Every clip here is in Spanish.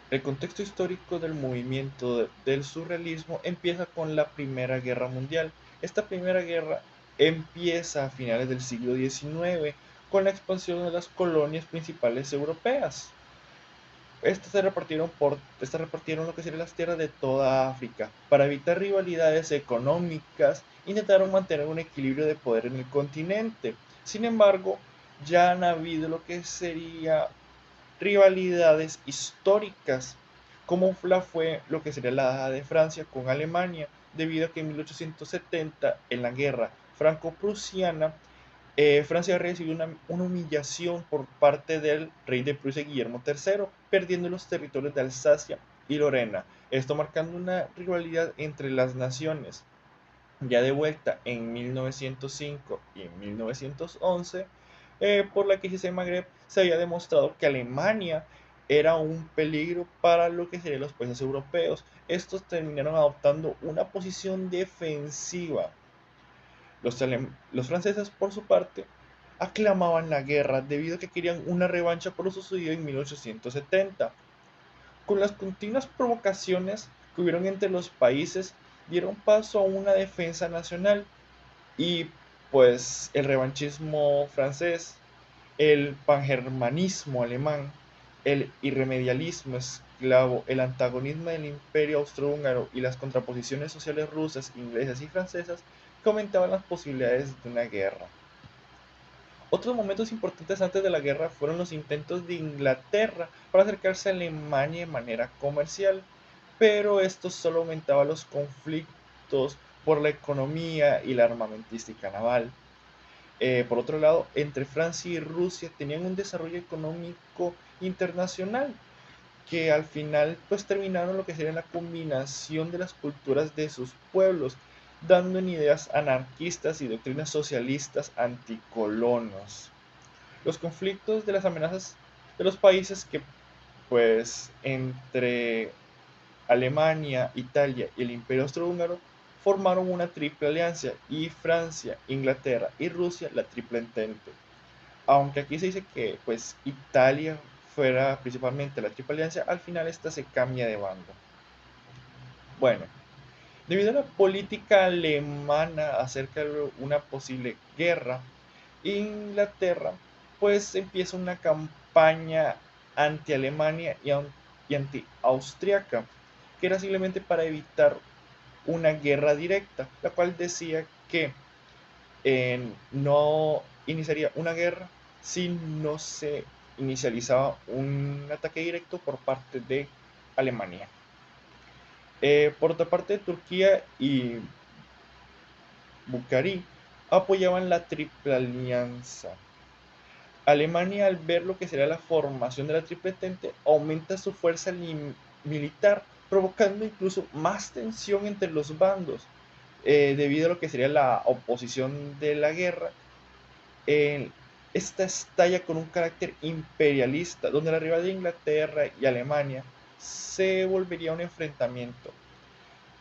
El contexto histórico del movimiento del surrealismo empieza con la Primera Guerra Mundial. Esta Primera Guerra empieza a finales del siglo XIX con la expansión de las colonias principales europeas. Estas repartieron lo que serían las tierras de toda África. Para evitar rivalidades económicas, intentaron mantener un equilibrio de poder en el continente. Sin embargo, ya han habido lo que sería rivalidades históricas, como la fue lo que sería la de Francia con Alemania, debido a que en 1870, en la guerra franco-prusiana, Francia recibió una humillación por parte del rey de Prusia Guillermo III, perdiendo los territorios de Alsacia y Lorena, esto marcando una rivalidad entre las naciones. Ya de vuelta en 1905 y en 1911, por la crisis en Magreb, se había demostrado que Alemania era un peligro para lo que serían los países europeos. Estos terminaron adoptando una posición defensiva. Los franceses, por su parte, aclamaban la guerra debido a que querían una revancha por lo sucedido en 1870. Con las continuas provocaciones que hubieron entre los países, dieron paso a una defensa nacional y pues el revanchismo francés, el pangermanismo alemán, el irremedialismo esclavo, el antagonismo del imperio austrohúngaro y las contraposiciones sociales rusas, inglesas y francesas que aumentaban las posibilidades de una guerra. Otros momentos importantes antes de la guerra fueron los intentos de Inglaterra para acercarse a Alemania de manera comercial, pero esto solo aumentaba los conflictos por la economía y la armamentística naval. Por otro lado, entre Francia y Rusia tenían un desarrollo económico internacional que al final pues terminaron lo que sería la combinación de las culturas de sus pueblos, dando en ideas anarquistas y doctrinas socialistas anticolonos. Los conflictos de las amenazas de los países que pues entre Alemania, Italia y el Imperio Austrohúngaro formaron una triple alianza y Francia, Inglaterra y Rusia la triple entente. Aunque aquí se dice que pues Italia fuera principalmente la triple alianza, al final esta se cambia de bando. Bueno, debido a la política alemana acerca de una posible guerra, Inglaterra pues empieza una campaña anti-Alemania y anti-austriaca, que era simplemente para evitar una guerra directa, la cual decía que no iniciaría una guerra si no se inicializaba un ataque directo por parte de Alemania. Por otra parte, Turquía y Bukhari apoyaban la Triple Alianza. Alemania, al ver lo que sería la formación de la Triple Entente, aumenta su fuerza militar, provocando incluso más tensión entre los bandos, debido a lo que sería la oposición de la guerra. eh, Esta estalla con un carácter imperialista, donde la rivalidad de Inglaterra y Alemania se volvería un enfrentamiento.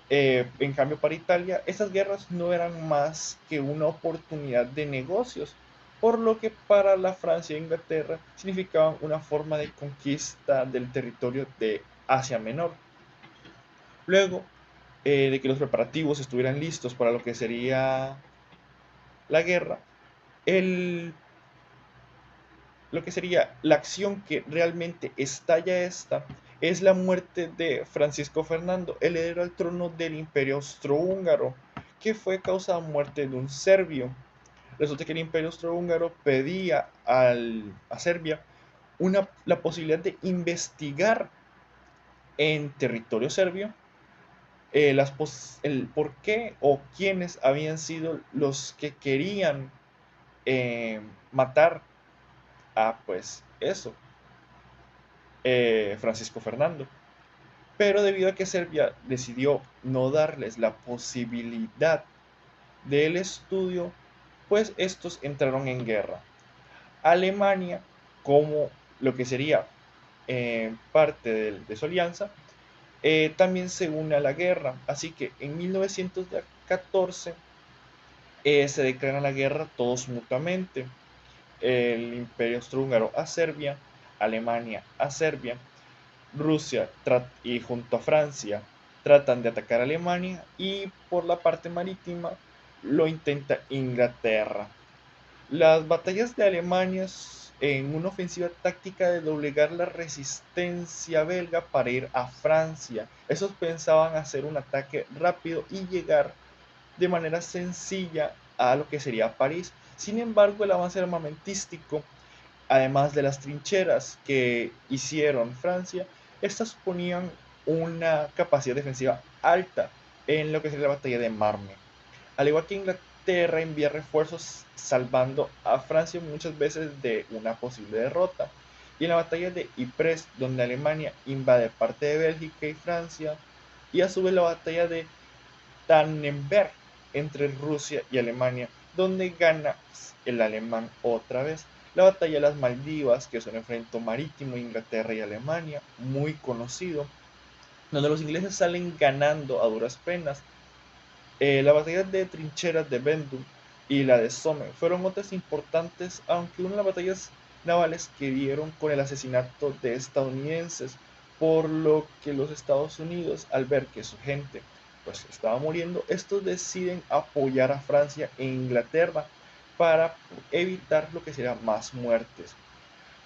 En cambio, para Italia, estas guerras no eran más que una oportunidad de negocios, por lo que para la Francia e Inglaterra significaban una forma de conquista del territorio de Asia Menor. Luego de que los preparativos estuvieran listos para lo que sería la guerra, el lo que sería la acción que realmente estalla esta es la muerte de Francisco Fernando, el heredero al trono del Imperio Austrohúngaro, que fue causa de muerte de un serbio. Resulta que el Imperio Austrohúngaro pedía a Serbia la posibilidad de investigar en territorio serbio el por qué o quiénes habían sido los que querían matar a pues eso, Francisco Fernando. Pero debido a que Serbia decidió no darles la posibilidad del estudio, pues estos entraron en guerra. Alemania, como lo que sería parte de su alianza, también se une a la guerra. Así que en 1914 se declaran la guerra todos mutuamente. El Imperio Austrohúngaro a Serbia, Alemania a Serbia, Rusia y junto a Francia tratan de atacar a Alemania y por la parte marítima lo intenta Inglaterra. Las batallas de Alemania en una ofensiva táctica de doblegar la resistencia belga para ir a Francia. Esos pensaban hacer un ataque rápido y llegar de manera sencilla a lo que sería París. Sin embargo, el avance armamentístico, además de las trincheras que hicieron Francia, estas suponían una capacidad defensiva alta en lo que sería la batalla de Marne. Al igual que Inglaterra envía refuerzos salvando a Francia muchas veces de una posible derrota. Y en la batalla de Ypres, donde Alemania invade parte de Bélgica y Francia, y a su vez la batalla de Tannenberg entre Rusia y Alemania, donde gana el alemán otra vez. La batalla de las Maldivas, que es un enfrentamiento marítimo de Inglaterra y Alemania, muy conocido, donde los ingleses salen ganando a duras penas. La batalla de trincheras de Vendum y la de Somme fueron otras importantes, aunque una de las batallas navales que dieron con el asesinato de estadounidenses, por lo que los Estados Unidos, al ver que su gente pues estaba muriendo, estos deciden apoyar a Francia e Inglaterra para evitar lo que sería más muertes.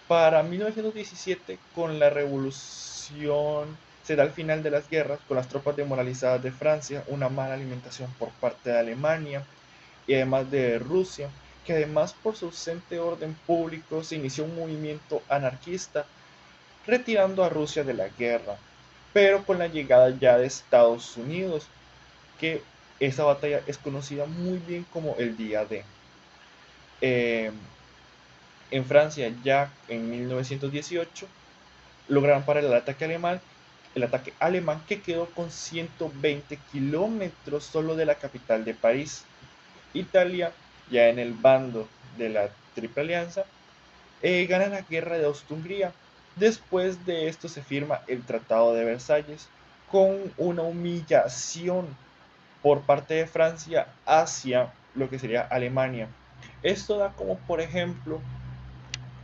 Para 1917, con la revolución, se da el final de las guerras, con las tropas demoralizadas de Francia, una mala alimentación por parte de Alemania y además de Rusia, que además por su ausente orden público se inició un movimiento anarquista retirando a Rusia de la guerra, pero con la llegada ya de Estados Unidos, que esa batalla es conocida muy bien como el Día D. Eh, en Francia, ya en 1918, lograron parar el ataque alemán que quedó con 120 kilómetros solo de la capital de París. Italia, ya en el bando de la Triple Alianza, gana la guerra de Austria-Hungría. Después de esto se firma el Tratado de Versalles con una humillación por parte de Francia hacia lo que sería Alemania. Esto da como por ejemplo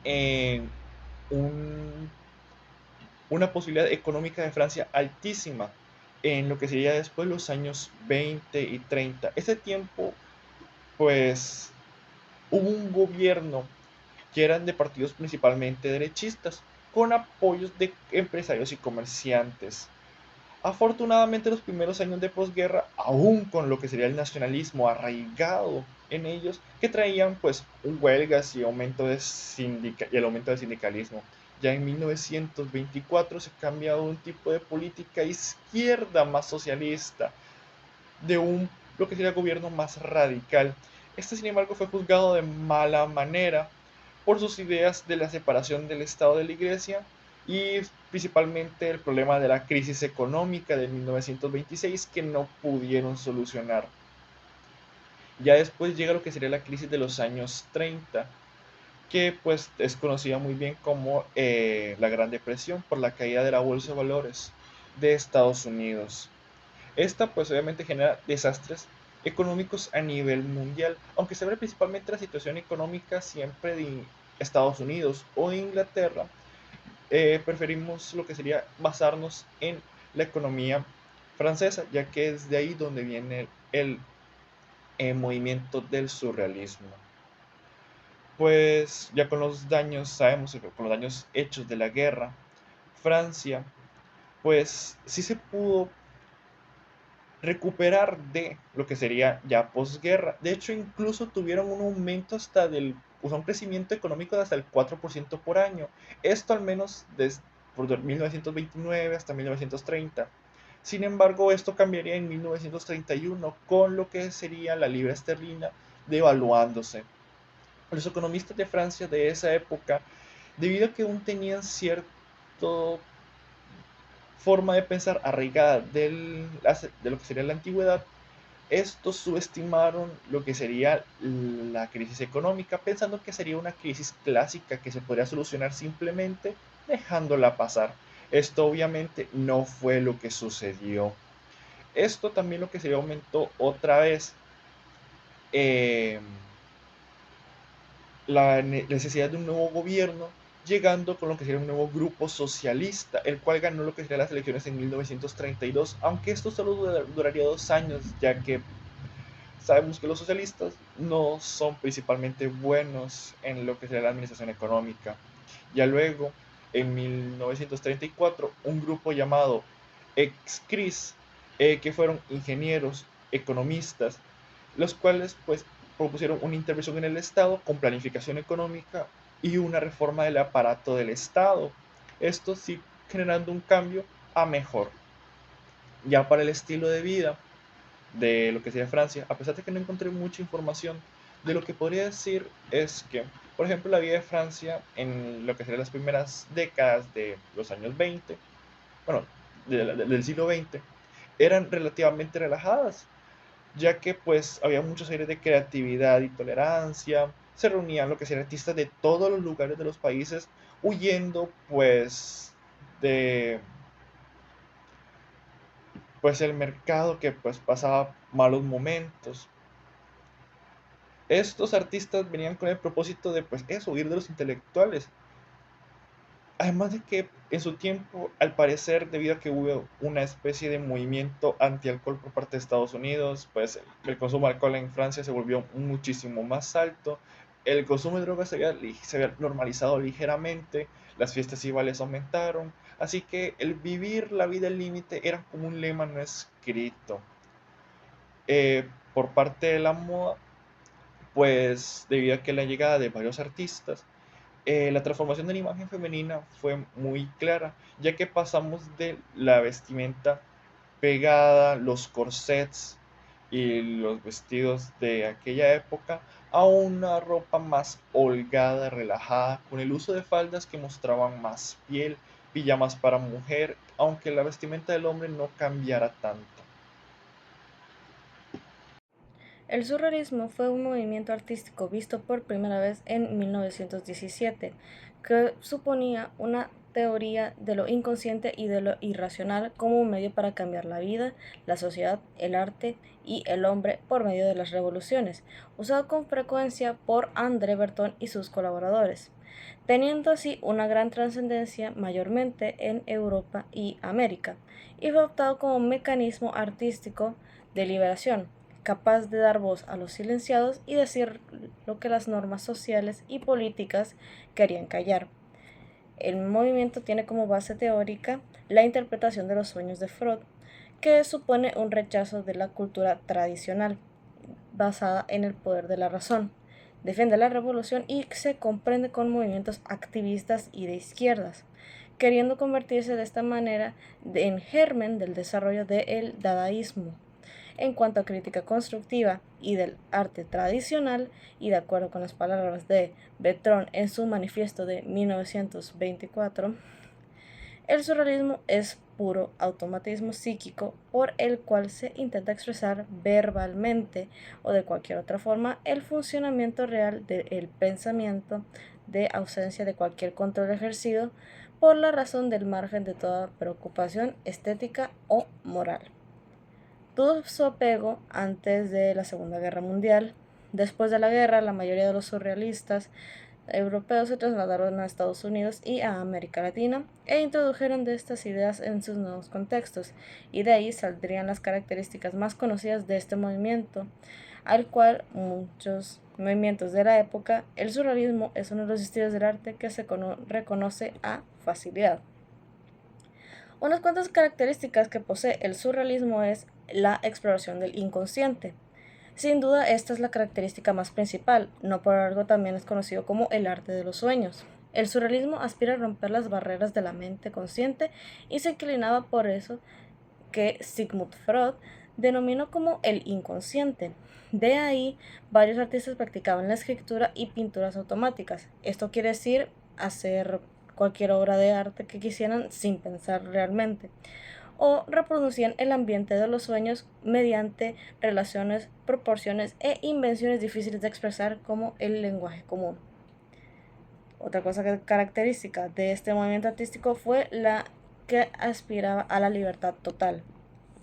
en un una posibilidad económica de Francia altísima en lo que sería después los años 20 y 30. Ese tiempo, pues, hubo un gobierno que eran de partidos principalmente derechistas, con apoyos de empresarios y comerciantes. Afortunadamente, los primeros años de posguerra, aún con lo que sería el nacionalismo arraigado en ellos, que traían pues huelgas y, y el aumento del sindicalismo. Ya en 1924 se cambia a un tipo de política izquierda más socialista, de un lo que sería gobierno más radical. Este, sin embargo, fue juzgado de mala manera por sus ideas de la separación del Estado de la Iglesia y principalmente el problema de la crisis económica de 1926 que no pudieron solucionar. Ya después llega lo que sería la crisis de los años 30, que pues es conocida muy bien como la Gran Depresión por la caída de la bolsa de valores de Estados Unidos. Esta pues obviamente genera desastres económicos a nivel mundial, aunque se ve principalmente la situación económica siempre de Estados Unidos o de Inglaterra. Preferimos lo que sería basarnos en la economía francesa, ya que es de ahí donde viene el movimiento del surrealismo. Pues ya con los daños, sabemos que con los daños hechos de la guerra, Francia, pues sí se pudo recuperar de lo que sería ya posguerra. De hecho, incluso tuvieron un aumento hasta o sea, un crecimiento económico de hasta el 4% por año. Esto al menos desde por 1929 hasta 1930. Sin embargo, esto cambiaría en 1931 con lo que sería la libra esterlina devaluándose. Los economistas de Francia de esa época, debido a que aún tenían cierta forma de pensar arraigada de lo que sería la antigüedad, estos subestimaron lo que sería la crisis económica, pensando que sería una crisis clásica que se podría solucionar simplemente dejándola pasar. Esto obviamente no fue lo que sucedió. Esto también lo que se aumentó otra vez eh, la necesidad de un nuevo gobierno llegando con lo que sería un nuevo grupo socialista, el cual ganó lo que serían las elecciones en 1932, aunque esto solo duraría 2 años, ya que sabemos que los socialistas no son principalmente buenos en lo que sería la administración económica. Ya luego, en 1934, un grupo llamado Ex-CRIS, que fueron ingenieros, economistas, los cuales pues propusieron una intervención en el Estado con planificación económica y una reforma del aparato del Estado. Esto sí generando un cambio a mejor. Ya para el estilo de vida de lo que sería Francia, a pesar de que no encontré mucha información, de lo que podría decir es que, por ejemplo, la vida de Francia en lo que serían las primeras décadas de los años 20, bueno, del siglo XX, eran relativamente relajadas, ya que pues había muchos aires de creatividad y tolerancia, se reunían lo que serían artistas de todos los lugares de los países, huyendo pues de pues el mercado que pues pasaba malos momentos. Estos artistas venían con el propósito de, pues eso, huir de los intelectuales. Además de que en su tiempo, al parecer, debido a que hubo una especie de movimiento anti-alcohol por parte de Estados Unidos, pues el consumo de alcohol en Francia se volvió muchísimo más alto. El consumo de drogas se había normalizado ligeramente, las fiestas iguales aumentaron, así que el vivir la vida al límite era como un lema no escrito. Por parte de la moda, pues debido a que la llegada de varios artistas, la transformación de la imagen femenina fue muy clara, ya que pasamos de la vestimenta pegada, los corsets y los vestidos de aquella época a una ropa más holgada, relajada, con el uso de faldas que mostraban más piel, pijamas para mujer, aunque la vestimenta del hombre no cambiara tanto. El surrealismo fue un movimiento artístico visto por primera vez en 1917, que suponía una teoría de lo inconsciente y de lo irracional como un medio para cambiar la vida, la sociedad, el arte y el hombre por medio de las revoluciones, usado con frecuencia por André Breton y sus colaboradores, teniendo así una gran trascendencia mayormente en Europa y América, y fue adoptado como un mecanismo artístico de liberación capaz de dar voz a los silenciados y decir lo que las normas sociales y políticas querían callar. El movimiento tiene como base teórica la interpretación de los sueños de Freud, que supone un rechazo de la cultura tradicional, basada en el poder de la razón. Defiende la revolución y se comprende con movimientos activistas y de izquierdas, queriendo convertirse de esta manera en germen del desarrollo del dadaísmo. En cuanto a crítica constructiva y del arte tradicional, y de acuerdo con las palabras de Breton en su manifiesto de 1924, el surrealismo es puro automatismo psíquico por el cual se intenta expresar verbalmente o de cualquier otra forma el funcionamiento real del pensamiento de ausencia de cualquier control ejercido por la razón del margen de toda preocupación estética o moral. Tuvo su apego antes de la Segunda Guerra Mundial. Después de la guerra, la mayoría de los surrealistas europeos se trasladaron a Estados Unidos y a América Latina e introdujeron de estas ideas en sus nuevos contextos, y de ahí saldrían las características más conocidas de este movimiento, al cual muchos movimientos de la época, el surrealismo es uno de los estilos del arte que se reconoce a facilidad. Unas cuantas características que posee el surrealismo es la exploración del inconsciente. Sin duda, esta es la característica más principal, no por algo también es conocido como el arte de los sueños. El surrealismo aspira a romper las barreras de la mente consciente y se inclinaba por eso que Sigmund Freud denominó como el inconsciente. De ahí, varios artistas practicaban la escritura y pinturas automáticas. Esto quiere decir hacer cualquier obra de arte que quisieran sin pensar realmente, o reproducían el ambiente de los sueños mediante relaciones, proporciones e invenciones difíciles de expresar como el lenguaje común. Otra cosa característica de este movimiento artístico fue la que aspiraba a la libertad total.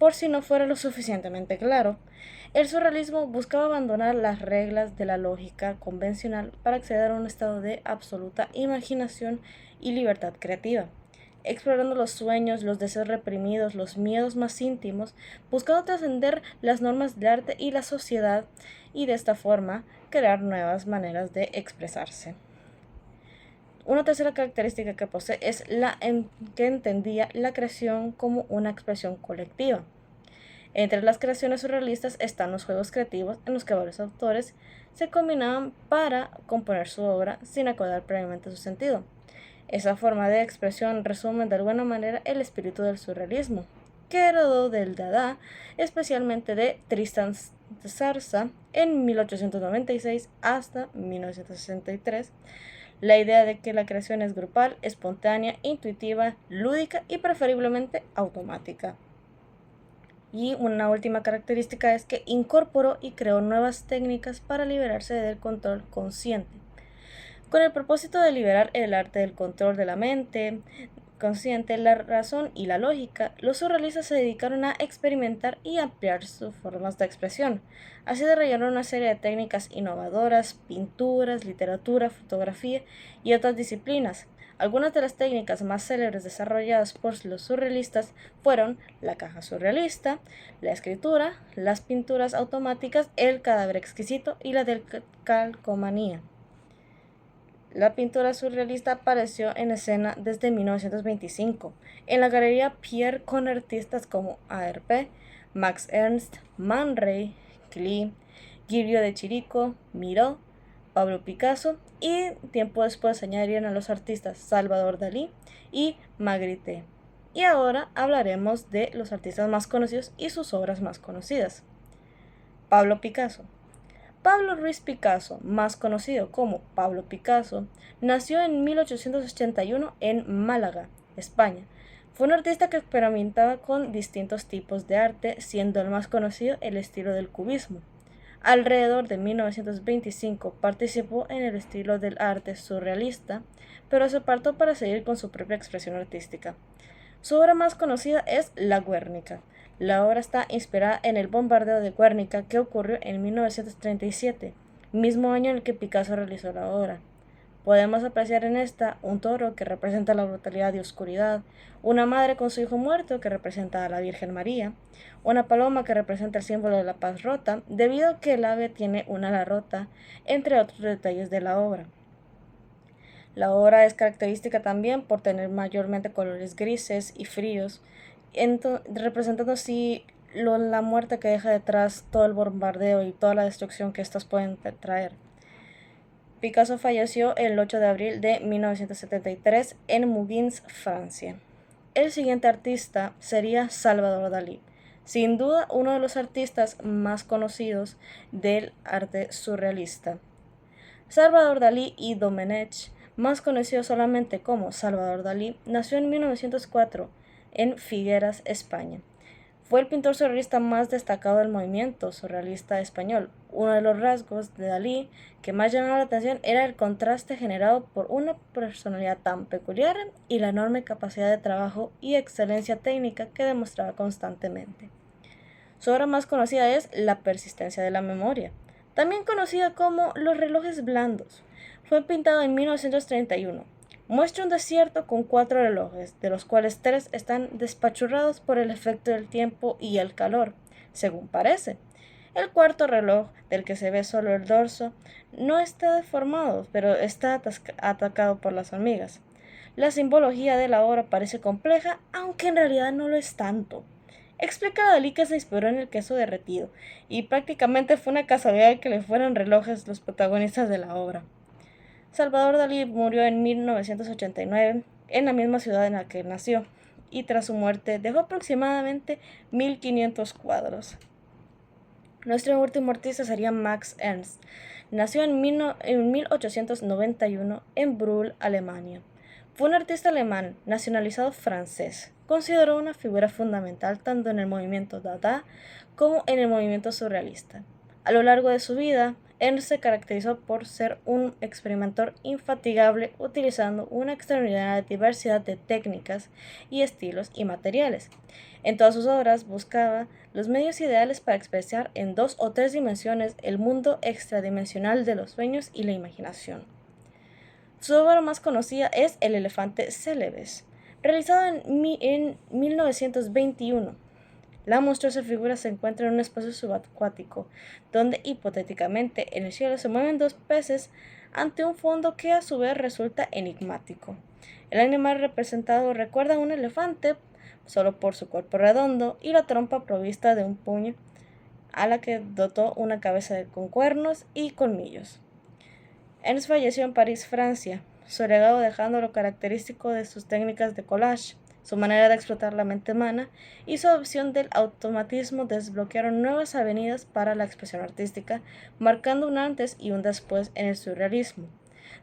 por si no fuera lo suficientemente claro. El surrealismo buscaba abandonar las reglas de la lógica convencional para acceder a un estado de absoluta imaginación y libertad creativa, explorando los sueños, los deseos reprimidos, los miedos más íntimos, buscando trascender las normas del arte y la sociedad y de esta forma crear nuevas maneras de expresarse. Una tercera característica que posee es la que entendía la creación como una expresión colectiva. Entre las creaciones surrealistas están los juegos creativos en los que varios autores se combinaban para componer su obra sin acordar previamente su sentido. Esa forma de expresión resume de alguna manera el espíritu del surrealismo, que heredó del Dada, especialmente de Tristan Tzarza en 1896 hasta 1963, la idea de que la creación es grupal, espontánea, intuitiva, lúdica y preferiblemente automática. Y una última característica es que incorporó y creó nuevas técnicas para liberarse del control consciente, con el propósito de liberar el arte del control de la mente consciente, la razón y la lógica. Los surrealistas se dedicaron a experimentar y ampliar sus formas de expresión. Así desarrollaron una serie de técnicas innovadoras, pinturas, literatura, fotografía y otras disciplinas. Algunas de las técnicas más célebres desarrolladas por los surrealistas fueron la caja surrealista, la escritura, las pinturas automáticas, el cadáver exquisito y la calcomanía. La pintura surrealista apareció en escena desde 1925 en la galería Pierre con artistas como A.R.P., Max Ernst, Man Ray, Klee, Giulio de Chirico, Miró, Pablo Picasso y tiempo después añadirían a los artistas Salvador Dalí y Magritte. Y ahora hablaremos de los artistas más conocidos y sus obras más conocidas. Pablo Picasso. Pablo Ruiz Picasso, más conocido como Pablo Picasso, nació en 1881 en Málaga, España. Fue un artista que experimentaba con distintos tipos de arte, siendo el más conocido el estilo del cubismo. Alrededor de 1925 participó en el estilo del arte surrealista, pero se apartó para seguir con su propia expresión artística. Su obra más conocida es La Guernica. La obra está inspirada en el bombardeo de Guernica que ocurrió en 1937, mismo año en el que Picasso realizó la obra. Podemos apreciar en esta un toro que representa la brutalidad y oscuridad, una madre con su hijo muerto que representa a la Virgen María, una paloma que representa el símbolo de la paz rota, debido a que el ave tiene una ala rota, entre otros detalles de la obra. La obra es característica también por tener mayormente colores grises y fríos, representando así la muerte que deja detrás todo el bombardeo y toda la destrucción que estos pueden traer. Picasso falleció el 8 de abril de 1973 en Mougins, Francia. El siguiente artista sería Salvador Dalí, sin duda uno de los artistas más conocidos del arte surrealista. Salvador Dalí y Domenech, más conocido solamente como Salvador Dalí, nació en 1904 en Figueras, España. Fue el pintor surrealista más destacado del movimiento surrealista español. Uno de los rasgos de Dalí que más llamaba la atención era el contraste generado por una personalidad tan peculiar y la enorme capacidad de trabajo y excelencia técnica que demostraba constantemente. Su obra más conocida es La persistencia de la memoria, también conocida como Los relojes blandos. Fue pintado en 1931. Muestra un desierto con 4 relojes, de los cuales 3 están despachurrados por el efecto del tiempo y el calor, según parece. El cuarto reloj, del que se ve solo el dorso, no está deformado, pero está atacado por las hormigas. La simbología de la obra parece compleja, aunque en realidad no lo es tanto. Explica a Dalí que se inspiró en el queso derretido, y prácticamente fue una casualidad que le fueran relojes los protagonistas de la obra. Salvador Dalí murió en 1989 en la misma ciudad en la que nació, y tras su muerte dejó aproximadamente 1500 cuadros. Nuestro último artista sería Max Ernst. Nació en 1891 en Brühl, Alemania. Fue un artista alemán nacionalizado francés, considerado una figura fundamental tanto en el movimiento Dada como en el movimiento surrealista. A lo largo de su vida, Ernst se caracterizó por ser un experimentador infatigable, utilizando una extraordinaria diversidad de técnicas y estilos y materiales. En todas sus obras buscaba los medios ideales para expresar en 2 o 3 dimensiones el mundo extradimensional de los sueños y la imaginación. Su obra más conocida es El elefante Célebes, realizada en 1921. La monstruosa figura se encuentra en un espacio subacuático, donde hipotéticamente en el cielo se mueven 2 peces ante un fondo que a su vez resulta enigmático. El animal representado recuerda a un elefante solo por su cuerpo redondo y la trompa provista de un puño a la que dotó una cabeza con cuernos y colmillos. Ernst falleció en París, Francia, su legado dejando lo característico de sus técnicas de collage, su manera de explotar la mente humana y su adopción del automatismo desbloquearon nuevas avenidas para la expresión artística, marcando un antes y un después en el surrealismo.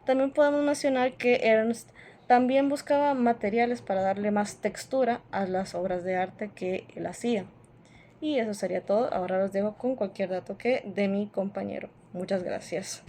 También podemos mencionar que Ernst también buscaba materiales para darle más textura a las obras de arte que él hacía. Y eso sería todo. Ahora los dejo con cualquier dato que de mi compañero. Muchas gracias.